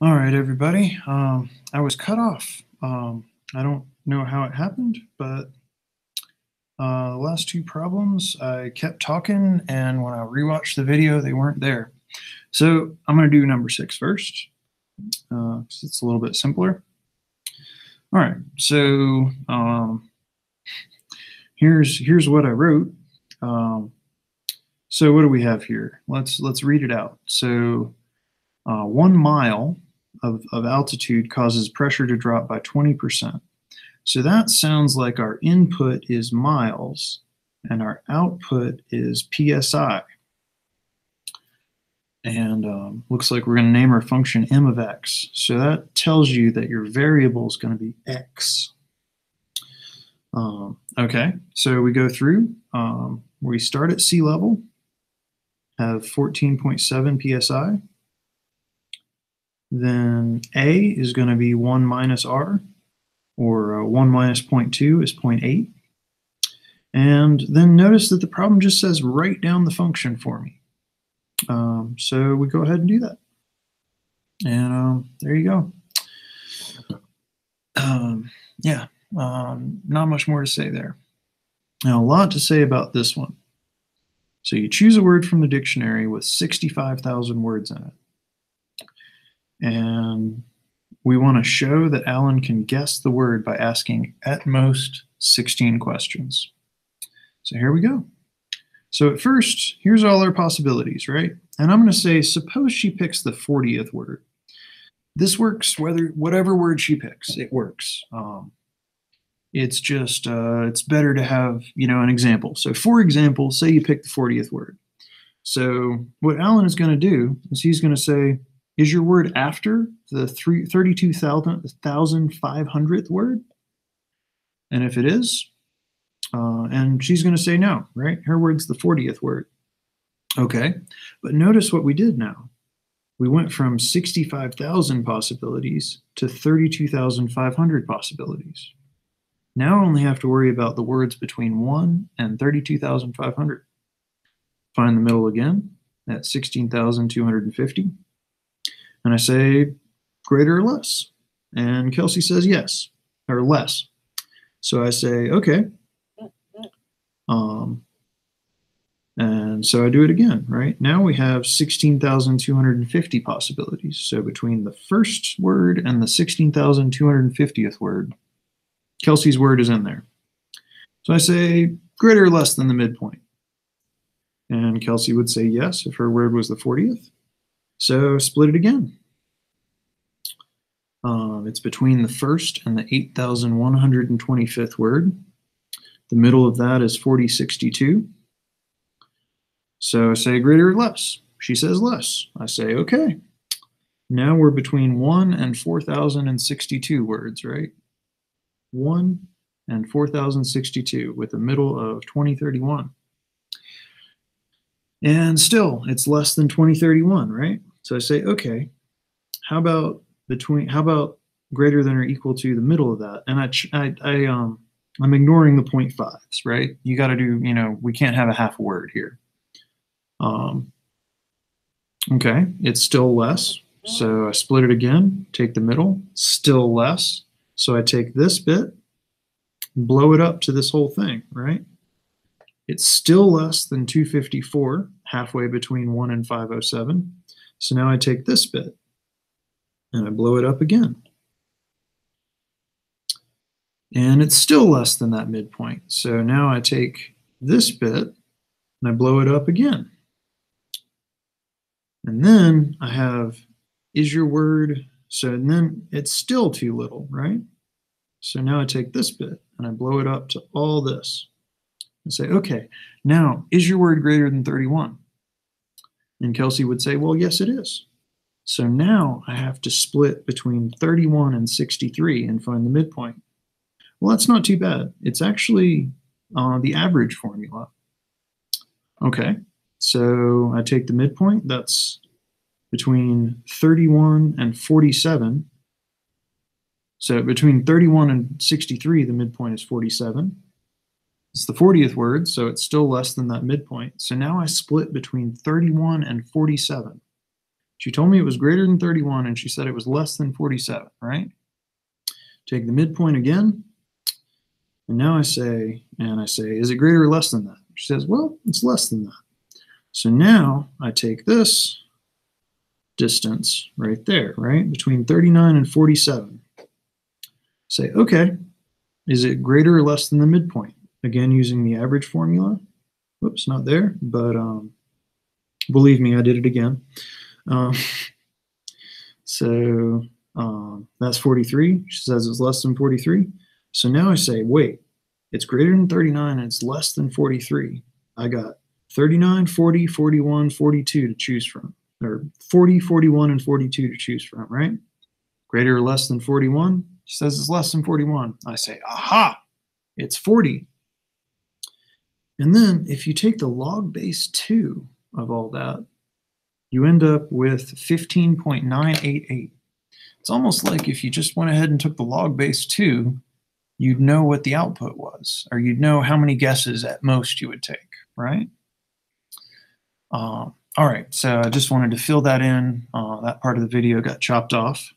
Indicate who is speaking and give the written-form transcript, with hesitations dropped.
Speaker 1: All right, everybody. I was cut off. I don't know how it happened, but the last two problems, I kept talking, and when I rewatched the video, they weren't there. So I'm going to do number 6 first, because it's a little bit simpler. All right, so here's what I wrote. So what do we have here? Let's read it out. So 1 mile of altitude causes pressure to drop by 20%. So that sounds like our input is miles and our output is PSI. And looks like we're going to name our function m of x. So that tells you that your variable is going to be x. Okay, so we go through. We start at sea level, have 14.7 psi. Then A is going to be 1 minus R, or 1 minus 0.2 is 0.8. And then notice that the problem just says write down the function for me. So we go ahead and do that. And there you go. Not much more to say there. Now, a lot to say about this one. So you choose a word from the dictionary with 65,000 words in it. And we want to show that Alan can guess the word by asking at most 16 questions. So here we go. So at first, here's all our possibilities, right? And I'm going to say, suppose she picks the 40th word. This works whatever word she picks, it works. It's just, it's better to have, an example. So for example, say you pick the 40th word. So what Alan is going to do is he's going to say, is your word after the 32,500th word? And if it is, and she's going to say no, right? Her word's the 40th word. Okay, but notice what we did now. We went from 65,000 possibilities to 32,500 possibilities. Now I only have to worry about the words between 1 and 32,500. Find the middle again at 16,250. And I say greater or less. And Kelsey says yes, or less. So I say, okay. And so I do it again, right? Now we have 16,250 possibilities. So between the first word and the 16,250th word, Kelsey's word is in there. So I say greater or less than the midpoint. And Kelsey would say yes if her word was the 40th. So split it again. It's between the first and the 8,125th word. The middle of that is 4062. So I say greater or less. She says less. I say okay. Now we're between 1 and 4,062 words, right? 1 and 4,062 with a middle of 2031. And still, it's less than 2031, right? So I say, okay, how about greater than or equal to the middle of that? And I'm ignoring the 0.5s, right? You got to do, we can't have a half a word here. Okay, it's still less. So I split it again, take the middle, still less. So I take this bit, blow it up to this whole thing, right? It's still less than 254, halfway between 1 and 507. So now I take this bit and I blow it up again. And it's still less than that midpoint. So now I take this bit and I blow it up again. And then I have, is your word, and then it's still too little, right? So now I take this bit and I blow it up to all this and say, okay, now is your word greater than 31? And Kelsey would say, well, yes, it is. So now I have to split between 31 and 63 and find the midpoint. Well, that's not too bad. It's actually the average formula. Okay, so I take the midpoint. That's between 31 and 47. So between 31 and 63, the midpoint is 47. It's the 40th word, so it's still less than that midpoint. So now I split between 31 and 47. She told me it was greater than 31, and she said it was less than 47, right? Take the midpoint again, and now I say, is it greater or less than that? She says, well, it's less than that. So now I take this distance right there, right, between 39 and 47. Say, okay, is it greater or less than the midpoint? Again, using the average formula. Whoops, not there, but believe me, I did it again. So that's 43. She says it's less than 43. So now I say, wait, it's greater than 39 and it's less than 43. I got 39, 40, 41, 42 to choose from, or 40, 41, and 42 to choose from, right? Greater or less than 41? She says it's less than 41. I say, aha, it's 40. And then if you take the log base 2 of all that, you end up with 15.988. It's almost like if you just went ahead and took the log base 2, you'd know what the output was, or you'd know how many guesses at most you would take, right? All right, so I just wanted to fill that in. That part of the video got chopped off.